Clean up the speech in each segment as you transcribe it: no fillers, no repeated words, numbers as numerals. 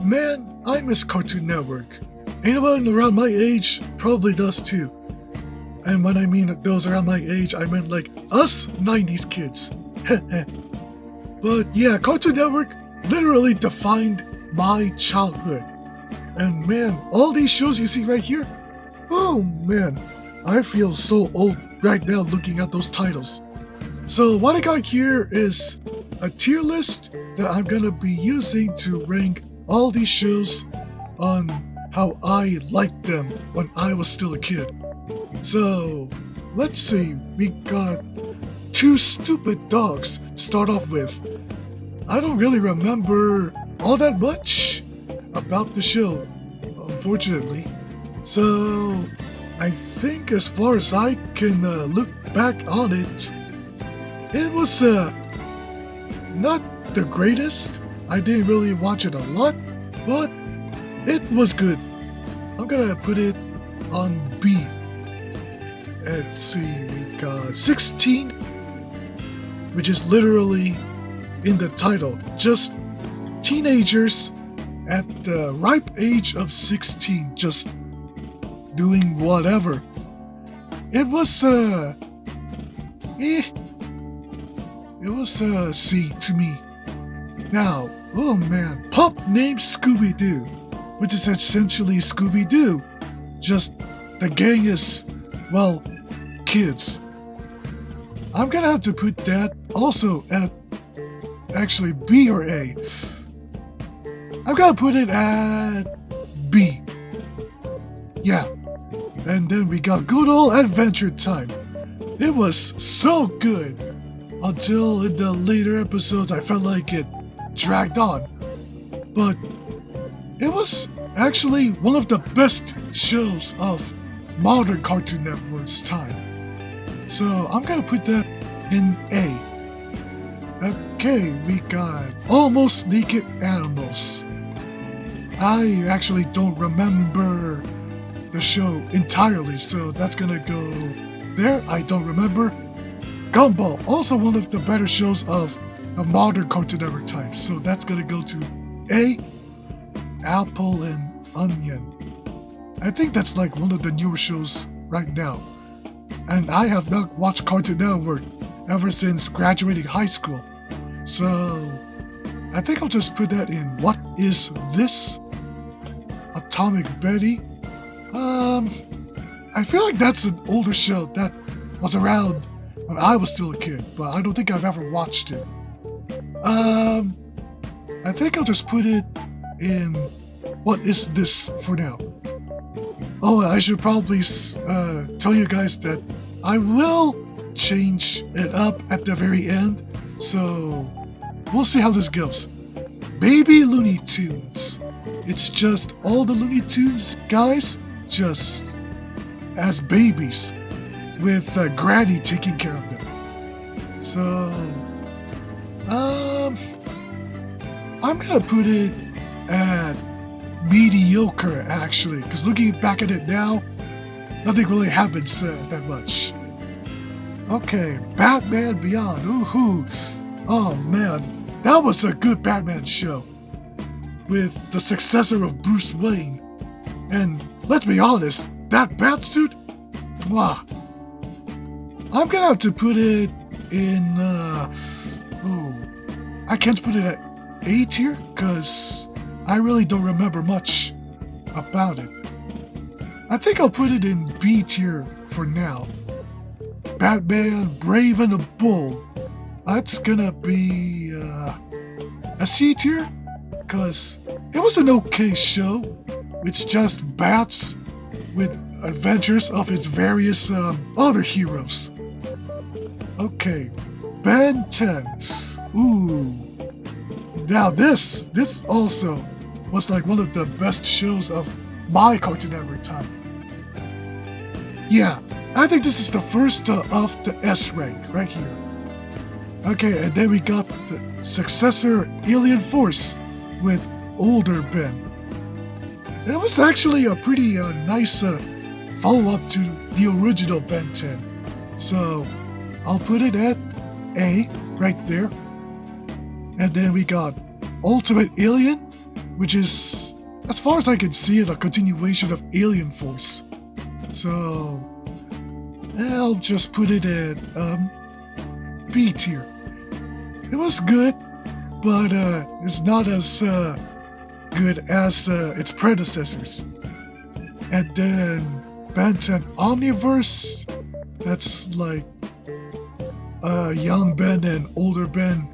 man, I miss Cartoon Network. Anyone around my age probably does too. And when I mean those around my age, I meant like us 90s kids. But yeah, Cartoon Network literally defined my childhood. And man, all these shows you see right here, oh man, I feel so old right now looking at those titles. So what I got here is a tier list that I'm gonna be using to rank all these shows on how I liked them when I was still a kid. So let's see, we got Two Stupid Dogs to start off with. I don't really remember all that much about the show, unfortunately. So I think as far as I can look back on it, it was not the greatest. I didn't really watch it a lot, but it was good. I'm gonna put it on B. Let's see, we got 16, which is literally in the title, just teenagers at the ripe age of 16, just doing whatever. It was it was a C to me. Now, oh man, Pup Named Scooby-Doo, which is essentially Scooby-Doo. Just the gang is, well, kids. I'm gonna have to put that also at actually B or A. I'm gonna put it at B. Yeah. And then we got Good Old Adventure Time. It was so good. Until in the later episodes I felt like it dragged on. But it was actually one of the best shows of modern Cartoon Network's time. So I'm gonna put that in A. Okay, we got Almost Naked Animals. I actually don't remember the show entirely, so that's gonna go there. I don't remember. Gumball, also one of the better shows of the modern Cartoon Network time, so that's gonna go to A. Apple and Onion. I think that's like one of the newer shows right now. And I have not watched Cartoon Network ever since graduating high school. So I think I'll just put that in What Is This? Atomic Betty. I feel like that's an older show that was around when I was still a kid, but I don't think I've ever watched it. I think I'll just put it in What Is This for now. Oh, I should probably tell you guys that I will change it up at the very end, so we'll see how this goes. Baby Looney Tunes. It's just all the Looney Tunes guys, just as babies, with Granny taking care of them. So, I'm gonna put it at mediocre, actually, because looking back at it now, nothing really happens that much. Okay, Batman Beyond. Ooh, oh man, that was a good Batman show with the successor of Bruce Wayne. And let's be honest, that Batsuit, wow. I'm gonna have to put it in, I can't put it at A tier, because I really don't remember much about it. I think I'll put it in B tier for now. Batman Brave and the Bold. That's gonna be a C tier, because it was an okay show. It's just bats with adventures of his various other heroes. Okay, Ben 10. Ooh. Now this also was like one of the best shows of my Cartoon Network time. Yeah, I think this is the first of the S rank right here. Okay, and then we got the successor Alien Force with older Ben. It was actually a pretty nice follow-up to the original Ben 10. So I'll put it at A right there. And then we got Ultimate Alien which is, as far as I can see it, a continuation of Alien Force. So I'll just put it at B tier. It was good, but it's not as good as its predecessors. And then Ben 10 Omniverse, that's like young Ben and older Ben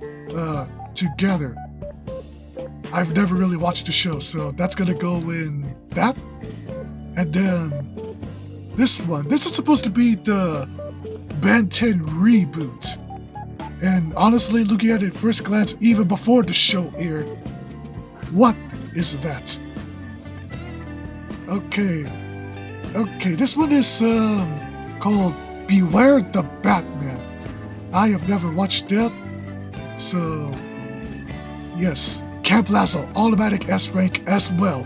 together. I've never really watched the show, so that's gonna go in that. And then this one, this is supposed to be the Ben 10 reboot. And honestly, looking at it at first glance, even before the show aired, what is that? Okay, this one is called Beware the Batman. I have never watched that, so yes, Camp Lazlo Automatic S rank as well.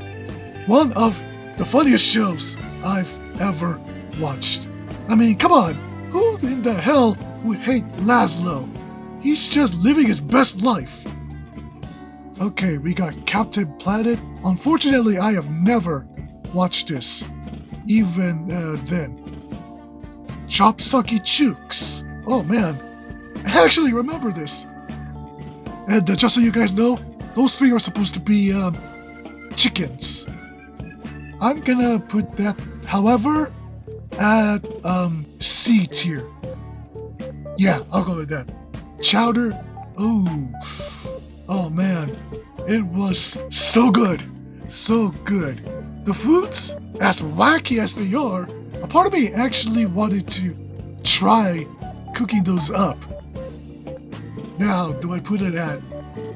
One of the funniest shows I've ever watched. I mean, come on, who in the hell would hate Lazlo? He's just living his best life. Okay, we got Captain Planet. Unfortunately, I have never watched this, even then. Chop Sucky Chooks. Oh man, I actually remember this. And just so you guys know, those three are supposed to be chickens. I'm gonna put that, however, at C tier. Yeah, I'll go with that. Chowder. Oh man, it was so good, so good. The foods, as wacky as they are, a part of me actually wanted to try cooking those up. Now, do I put it at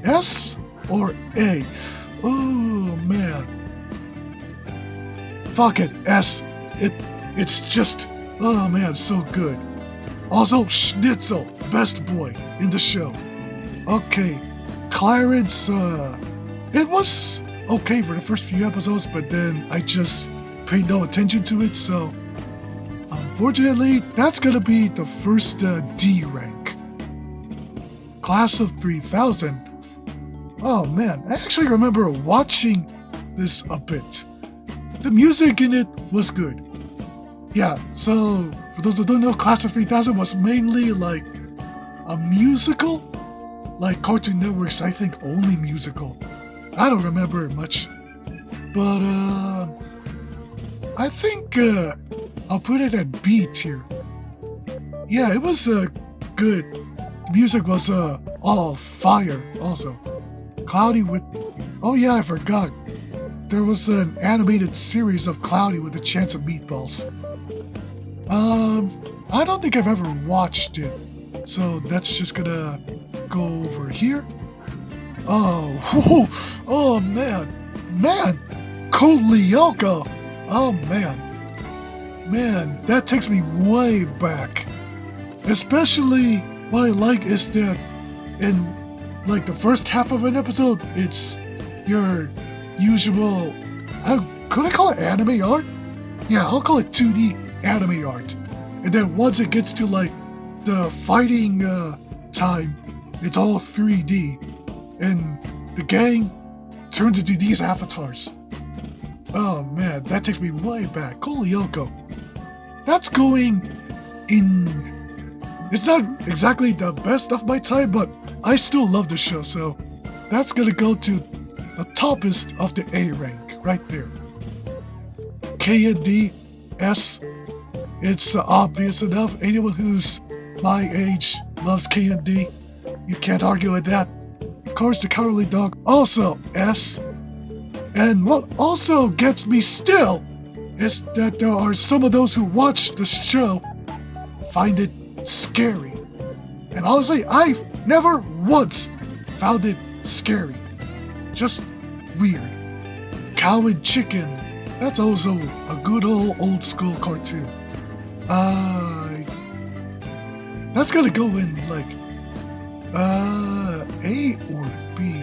S or A? Oh man, fuck it, S. It's just, oh man, so good. Also, Schnitzel, best boy in the show. Okay, Clarence, it was okay for the first few episodes, but then I just paid no attention to it, so unfortunately, that's gonna be the first D rank. Class of 3000. Oh man, I actually remember watching this a bit. The music in it was good. Yeah, so for those that don't know, Class of 3000 was mainly like a musical, like Cartoon Network's, I think, only musical. I don't remember much, but I think I'll put it at B tier. Yeah, it was good. The music was all fire also. Cloudy with, oh yeah, I forgot. There was an animated series of Cloudy with a Chance of Meatballs. I don't think I've ever watched it, so that's just gonna go over here. Oh man, Code Lyoko. Oh man, that takes me way back. Especially what I like is that in like the first half of an episode, it's your usual, could I call it anime art? Yeah, I'll call it 2D anime art. And then once it gets to like the fighting time, it's all 3D. And the gang turns into these avatars. Oh man, that takes me way back. Kolyoko. That's going in... It's not exactly the best of my time, but I still love the show, so that's gonna go to the toppest of the A rank, right there. K and D, S. It's obvious enough. Anyone who's my age loves K and D. You can't argue with that. Courage the Cowardly Dog, also S. And what also gets me still is that there are some of those who watch the show find it scary. And honestly, I've never once found it scary. Just weird. Cow and Chicken, that's also a good old school cartoon. That's gonna go in like A or B.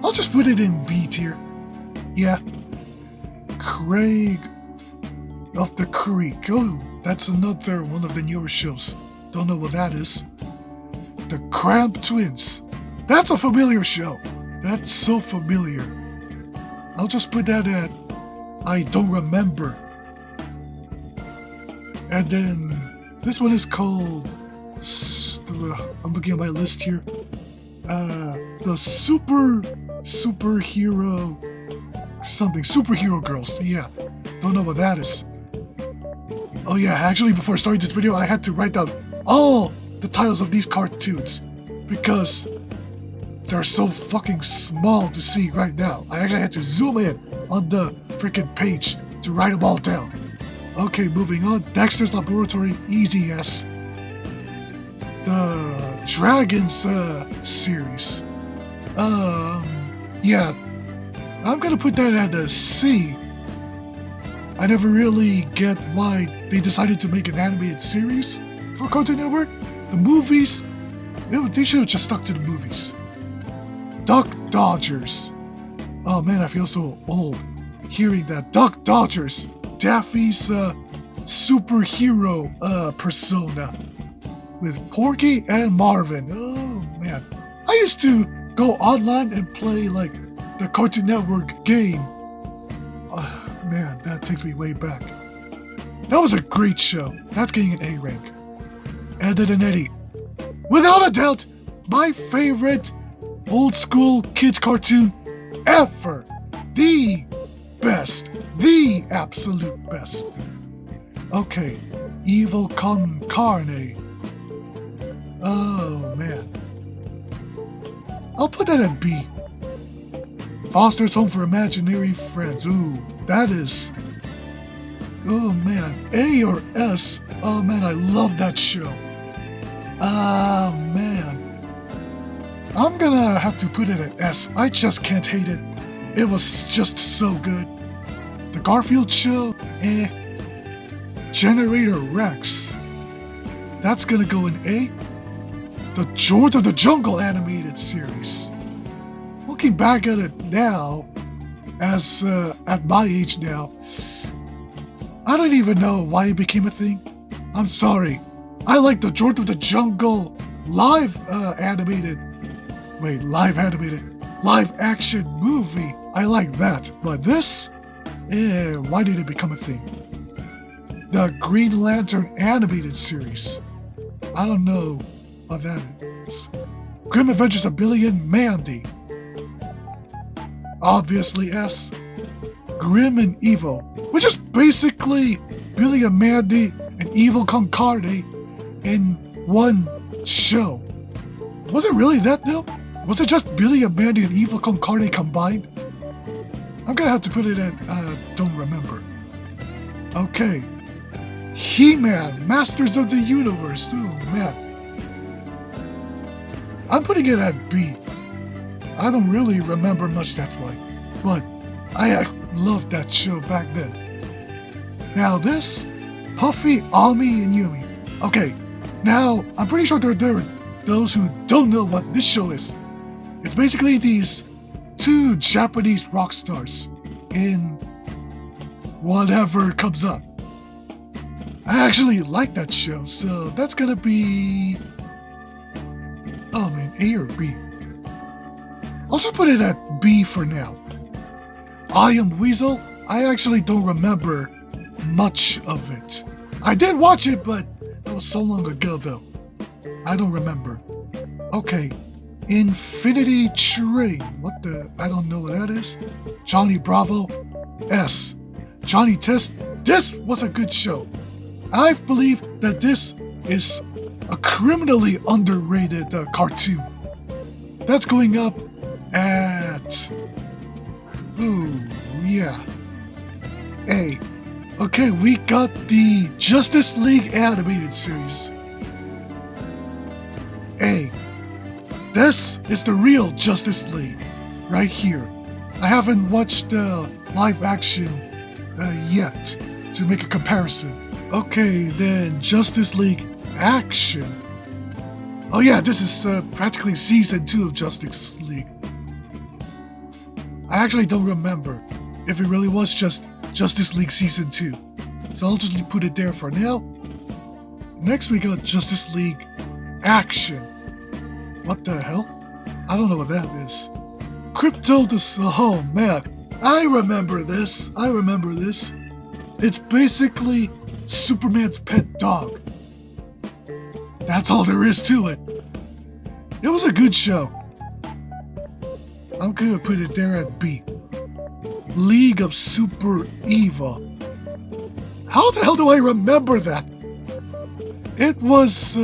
I'll just put it in B tier. Yeah. Craig of the Creek. Oh, that's another one of the newer shows. Don't know what that is. The Cramp Twins. That's a familiar show. That's so familiar. I'll just put that at I don't remember. And then this one is called, I'm looking at my list here. The Superhero Girls. Yeah, don't know what that is. Oh yeah, actually before starting this video I had to write down all the titles of these cartoons because they're so fucking small to see right now. I actually had to zoom in on the freaking page to write them all down. Okay, moving on. Dexter's Laboratory, easy S. The Dragons series. Yeah, I'm gonna put that at a C. I never really get why they decided to make an animated series for Cartoon Network. The movies, they should have just stuck to the movies. Duck Dodgers. Oh man, I feel so old hearing that. Duck Dodgers, Daffy's superhero persona with Porky and Marvin. Oh man, I used to go online and play like the Cartoon Network game. Man, that takes me way back. That was a great show. That's getting an A rank. Ed, Edd and Eddy. Without a doubt, my favorite old school kids cartoon ever. The best. The absolute best. Okay, Evil Con Carne. Oh man. I'll put that at B. Foster's Home for Imaginary Friends. Ooh, that is... Oh man, A or S? Oh man, I love that show. Ah man. I'm gonna have to put it at S. I just can't hate it. It was just so good. The Garfield Show? Eh. Generator Rex. That's gonna go in A. The George of the Jungle animated series. Looking back at it now, as at my age now, I don't even know why it became a thing. I'm sorry. I like the George of the Jungle live action movie. I like that. But this, why did it become a thing? The Green Lantern animated series. I don't know what that is. Grim Adventures of Billy and Mandy. Obviously S. Grim and Evil, which is basically Billy and Mandy and Evil Con Carne in one show. Was it really that though? Was it just Billy and Mandy and Evil Con Carne combined? I'm gonna have to put it at, don't remember. Okay. He-Man, Masters of the Universe. Oh man. I'm putting it at B. I don't really remember much, that's why. But I loved that show back then. Now this, Puffy, Ami, and Yumi. Okay, now I'm pretty sure there are those who don't know what this show is. It's basically these two Japanese rock stars in whatever comes up. I actually like that show, so that's gonna be... Oh man, A or B? I'll just put it at B for now. I Am Weasel, I actually don't remember much of it. I did watch it, but that was so long ago though. I don't remember. Okay, Infinity Train. What the? I don't know what that is. Johnny Bravo. S. Johnny Test. This was a good show. I believe that this is a criminally underrated cartoon. That's going up at... Ooh, yeah. A. Okay, we got the Justice League animated series. A. This is the real Justice League, right here. I haven't watched live action yet to make a comparison. Okay, then Justice League Action. Oh yeah, this is practically season 2 of Justice League. I actually don't remember if it really was just Justice League Season 2. So I'll just put it there for now. Next we got Justice League Action. What the hell? I don't know what that is. Crypto the... Oh man, I remember this. It's basically Superman's pet dog. That's all there is to it. It was a good show. I'm gonna put it there at B. League of Super Evil. How the hell do I remember that? It was,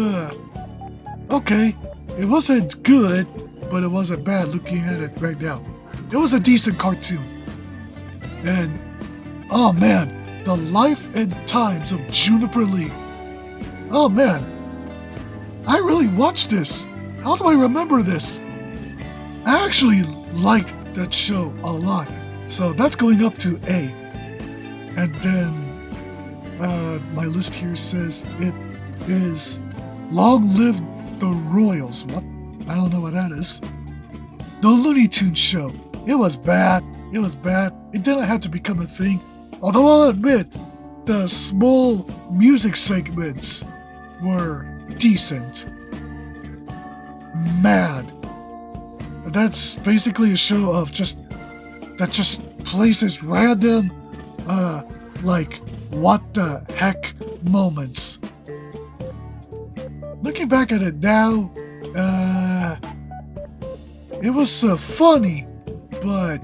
okay. It wasn't good, but it wasn't bad looking at it right now. It was a decent cartoon. And, oh man, the life and times of Juniper Lee. Oh man, I really watched this. How do I remember this? I actually liked that show a lot. So that's going up to A. And then, my list here says it is Long Live the Royals. What? I don't know what that is. The Looney Tunes show. It was bad. It didn't have to become a thing. Although I'll admit, the small music segments were decent. Mad. That's basically a show of just places random, like, what the heck moments. Looking back at it now, it was funny, but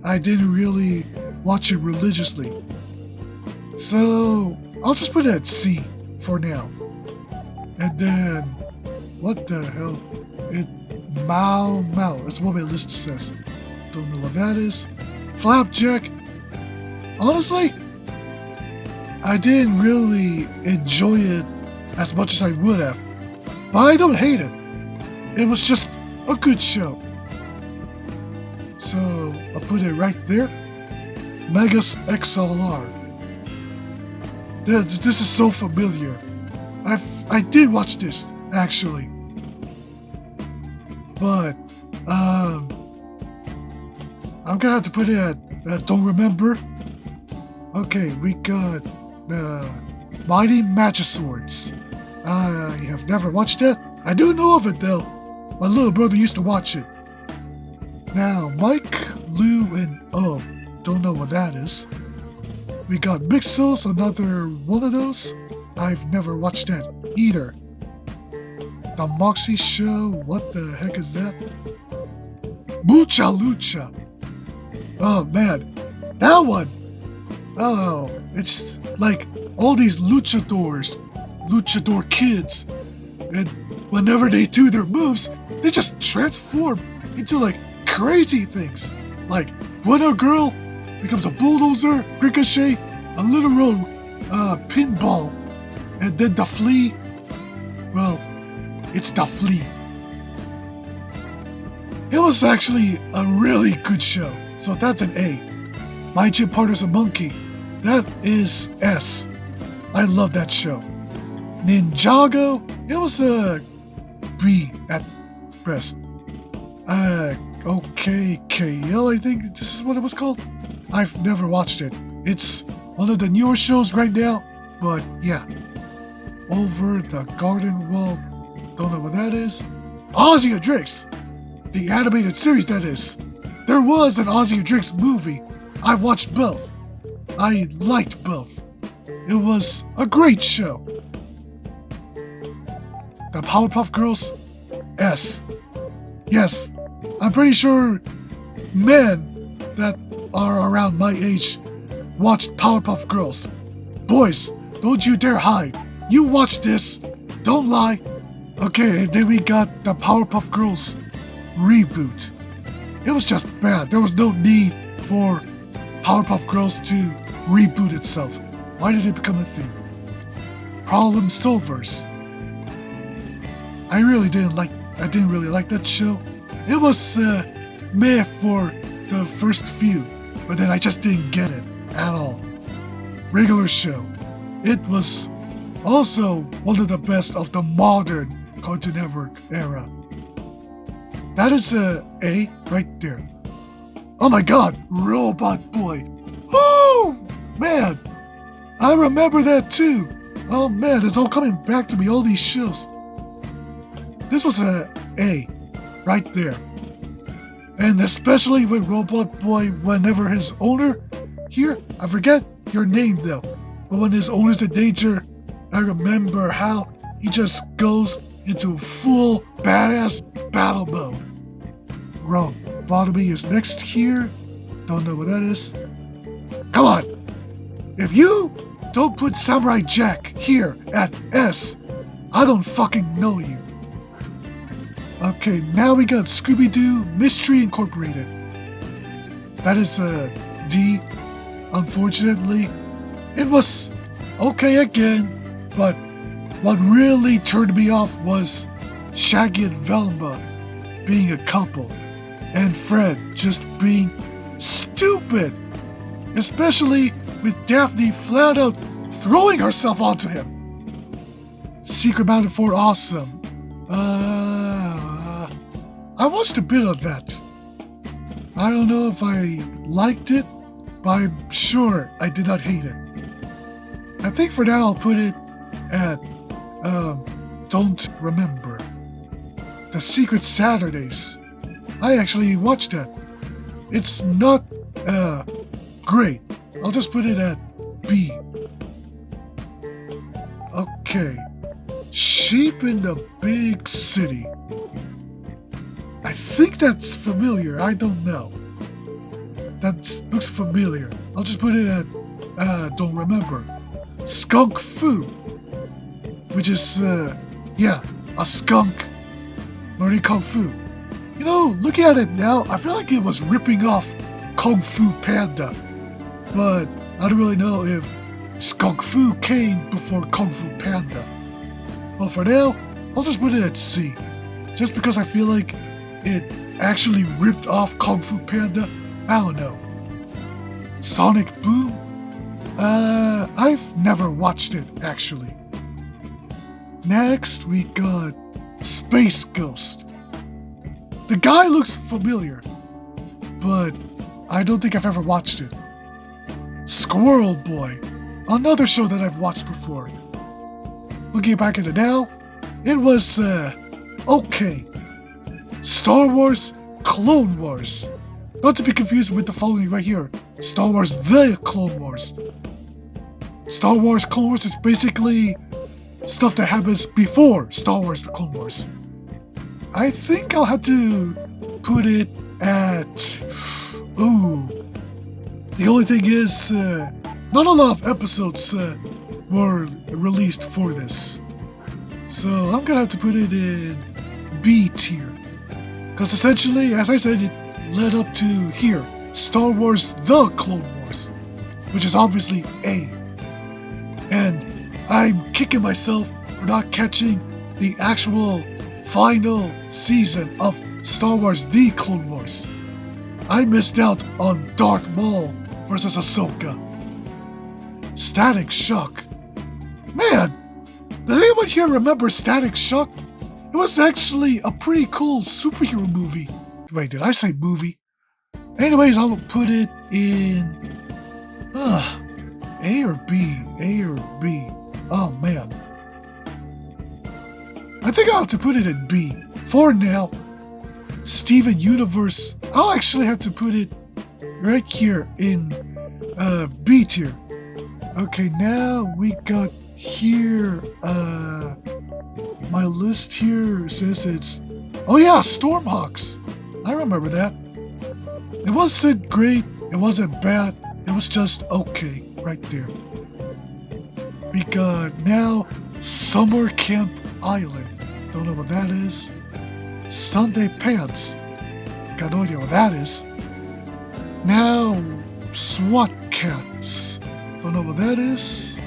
I didn't really watch it religiously. So, I'll just put it at C for now. And then, what the hell? Mau Mau, that's what my list says. Don't know what that is. Flapjack. Honestly, I didn't really enjoy it as much as I would have. But I don't hate it. It was just a good show. So, I'll put it right there. Megas XLR. This is so familiar. I did watch this, actually. But, I'm gonna have to put it at don't remember. Okay, we got Mighty Magiswords. I have never watched it. I do know of it though. My little brother used to watch it. Now, Mike, Lou, and O. Don't know what that is. We got Mixels, another one of those. I've never watched that either. The Moxie Show, what the heck is that? Mucha Lucha. Oh man, that one. Oh, it's like all these luchador kids, and whenever they do their moves, they just transform into like crazy things. Like Buena Girl becomes a bulldozer, Ricochet, a literal pinball, and then the Flea. Well, it's the Flea. It was actually a really good show, so that's an A. My Gym Partner's a Monkey. That is S. I love that show. Ninjago, it was a B at best. OKKL, I think this is what it was called. I've never watched it. It's one of the newer shows right now, but yeah. Over the Garden Wall, don't know what that is. Ozzy and Drix, the animated series that is. There was an Ozzy and Drix movie. I've watched both. I liked both. It was a great show. The Powerpuff Girls, S. Yes, I'm pretty sure men that are around my age watched Powerpuff Girls. Boys, don't you dare hide. You watched this. Don't lie. Okay, and then we got the Powerpuff Girls reboot. It was just bad. There was no need for Powerpuff Girls to reboot itself. Why did it become a thing? Problem Solvers. I didn't really like that show. It was meh for the first few, but then I just didn't get it at all. Regular show. It was also one of the best of the modern Cartoon Network era. That is a A right there. Oh my god, Robot Boy. Oh man, I remember that too. Oh man, it's all coming back to me, all these shows. This was a A, right there. And especially with Robot Boy, whenever his owner, here, I forget your name though, but when his owner's in danger, I remember how he just goes into full badass battle mode. Wrong. Bottomy is next here. Don't know what that is. Come on! If you don't put Samurai Jack here at S, I don't fucking know you. Okay, now we got Scooby-Doo Mystery Incorporated. That is a D. Unfortunately, it was okay again, but what really turned me off was Shaggy and Velma being a couple, and Fred just being stupid, especially with Daphne flat out throwing herself onto him. Secret Mountain 4 awesome. I watched a bit of that. I don't know if I liked it, but I'm sure I did not hate it. I think for now I'll put it at, don't remember. The Secret Saturdays. I actually watched that. It's not, great. I'll just put it at B. Okay. Sheep in the Big City. I think that's familiar. I don't know. That looks familiar. I'll just put it at, don't remember. Skunk Fu. Which is, yeah, a skunk learning Kung Fu. You know, looking at it now, I feel like it was ripping off Kung Fu Panda. But I don't really know if Skunk Fu came before Kung Fu Panda. Well, for now, I'll just put it at C. Just because I feel like it actually ripped off Kung Fu Panda. I don't know. Sonic Boom? I've never watched it, actually. Next, we got Space Ghost. The guy looks familiar, but I don't think I've ever watched it. Squirrel Boy, another show that I've watched before. Looking back at it now, it was, okay. Star Wars Clone Wars. Not to be confused with the following right here. Star Wars The Clone Wars. Star Wars Clone Wars is basically stuff that happens before Star Wars The Clone Wars. I think I'll have to put it at... Ooh. The only thing is, not a lot of episodes were released for this. So I'm gonna have to put it in B tier. Because essentially, as I said, it led up to here, Star Wars The Clone Wars, which is obviously A. And I'm kicking myself for not catching the actual final season of Star Wars The Clone Wars. I missed out on Darth Maul versus Ahsoka. Static Shock. Man, does anyone here remember Static Shock? It was actually a pretty cool superhero movie. Wait, did I say movie? Anyways, I'll put it in... A or B? A or B? Oh, man. I think I'll have to put it in B. For now, Steven Universe, I'll actually have to put it right here in B tier. Okay, now we got here, my list here says it's... Oh yeah, Stormhawks! I remember that. It wasn't great, it wasn't bad, it was just okay, right there. We got now Summer Camp Island. Don't know what that is. Sunday Pants. Got no idea what that is. Now SWAT Cats. Don't know what that is.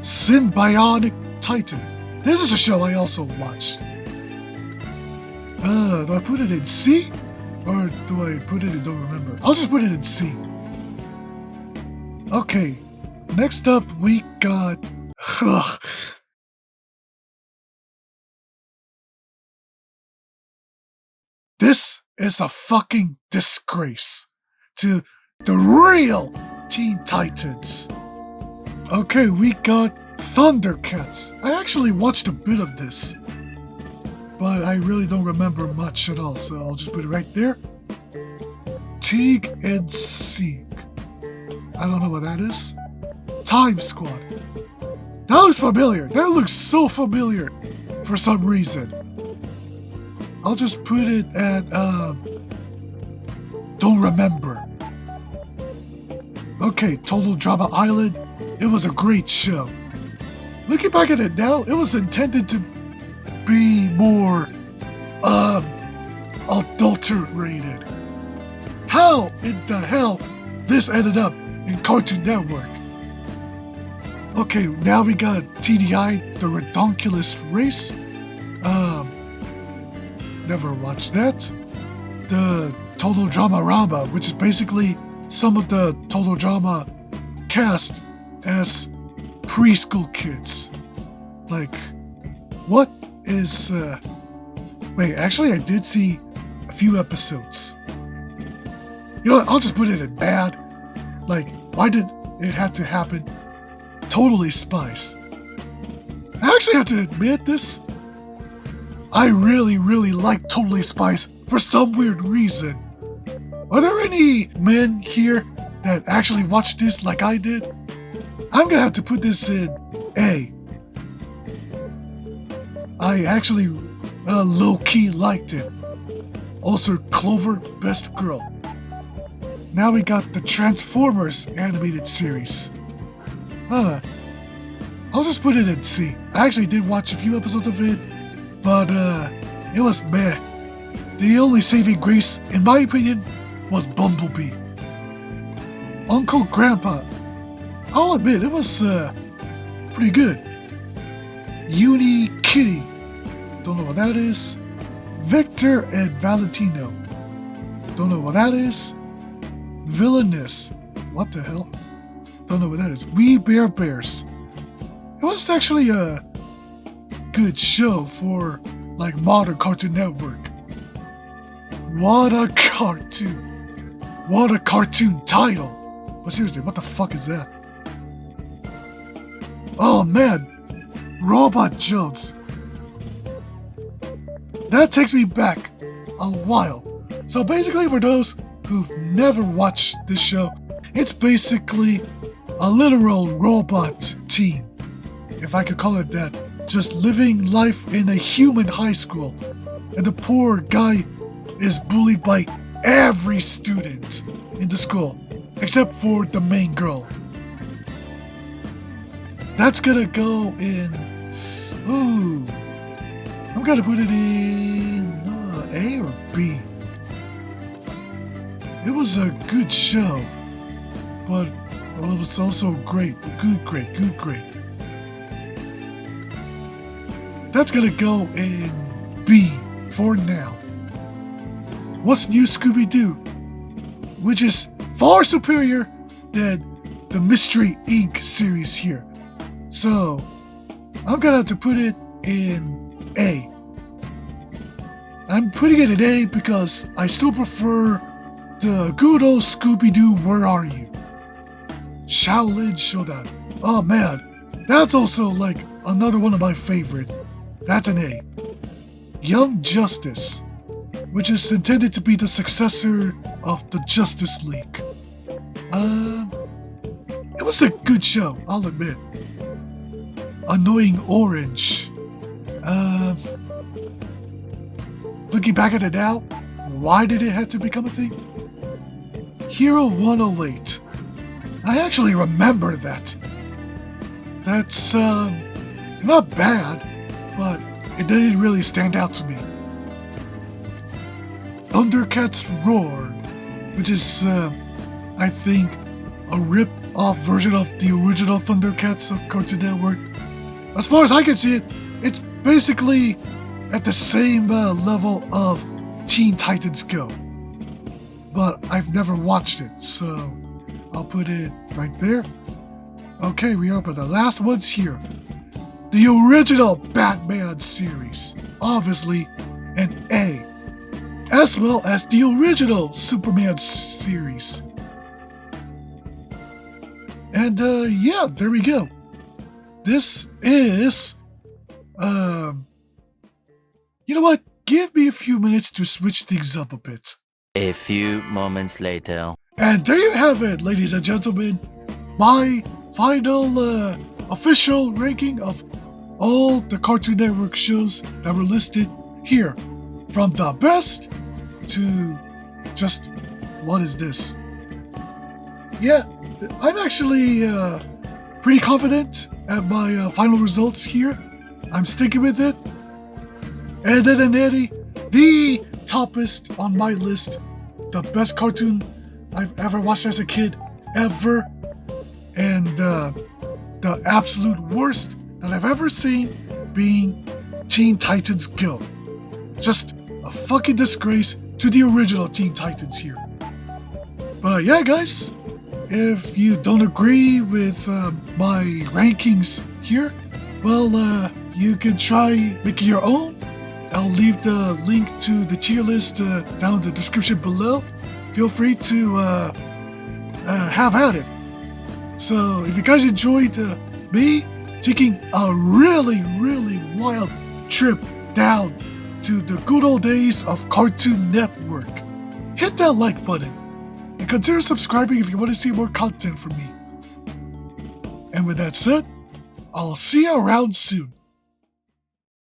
Symbiotic Titan. This is a show I also watched. Do I put it in C? Or do I put it in don't remember? I'll just put it in C. Okay. Next up we got... This is a fucking disgrace to the real Teen Titans. Okay, we got Thundercats. I actually watched a bit of this, but I really don't remember much at all, so I'll just put it right there. Tig and Seek. I don't know what that is. Time Squad. That looks familiar. That looks so familiar for some reason. I'll just put it at, don't remember. Okay, Total Drama Island. It was a great show. Looking back at it now, it was intended to be more, adulterated. How in the hell this ended up in Cartoon Network? Okay, now we got TDI, The Redonkulous Race. Never watched that. The Total Drama Rama, which is basically some of the Total Drama cast as preschool kids. Like, what is, wait, actually I did see a few episodes. You know what, I'll just put it in bad. Like, why did it have to happen? Totally Spice. I actually have to admit this. I really, really like Totally Spice for some weird reason. Are there any men here that actually watched this like I did? I'm gonna have to put this in A. I actually low-key liked it. Also, Clover, best girl. Now we got the Transformers animated series. I'll just put it in C. I actually did watch a few episodes of it, but it was meh. The only saving grace, in my opinion, was Bumblebee. Uncle Grandpa. I'll admit, it was pretty good. Uni Kitty. Don't know what that is. Victor and Valentino. Don't know what that is. Villainous. What the hell? Don't know what that is. We Bear Bears. It was actually a good show for like modern Cartoon Network. What a cartoon. What a cartoon title. But seriously, what the fuck is that? Oh man. Robot Jones. That takes me back a while. So basically, for those who've never watched this show, it's basically a literal robot team, if I could call it that, just living life in a human high school, and the poor guy is bullied by every student in the school, except for the main girl. That's gonna go in, ooh, I'm gonna put it in A or B. It was a good show, but it was also great. Good, great. That's gonna go in B for now. What's New Scooby-Doo? Which is far superior than the Mystery Inc. series here. So, I'm gonna have to put it in A. I'm putting it in A because I still prefer the good old Scooby-Doo Where Are You? Shaolin Showdown. Oh man, that's also like another one of my favorite. That's an A. Young Justice, which is intended to be the successor of the Justice League. It was a good show, I'll admit. Annoying Orange. Looking back at it now, why did it have to become a thing? Hero 108. I actually remember that. That's, not bad, but it didn't really stand out to me. Thundercats Roar, which is, I think, a rip-off version of the original Thundercats of Cartoon Network. As far as I can see it, it's basically at the same level of Teen Titans Go. But I've never watched it, so I'll put it right there. Okay, we are up at the last ones here. The original Batman series, obviously an A, as well as the original Superman series. And yeah, there we go. this is, you know what? Give me a few minutes to switch things up a bit. A few moments later. And there you have it, ladies and gentlemen. My final official ranking of all the Cartoon Network shows that were listed here. From the best to just, what is this? Yeah, I'm actually pretty confident at my final results here. I'm sticking with it. And then and Eddie, the toppest on my list, the best cartoon I've ever watched as a kid, ever. And the absolute worst that I've ever seen being Teen Titans Go. Just a fucking disgrace to the original Teen Titans here. But yeah, guys, if you don't agree with my rankings here, well, you can try making your own. I'll leave the link to the tier list down in the description below. Feel free to have at it. So if you guys enjoyed me taking a really, really wild trip down to the good old days of Cartoon Network, hit that like button and consider subscribing if you want to see more content from me. And with that said, I'll see you around soon.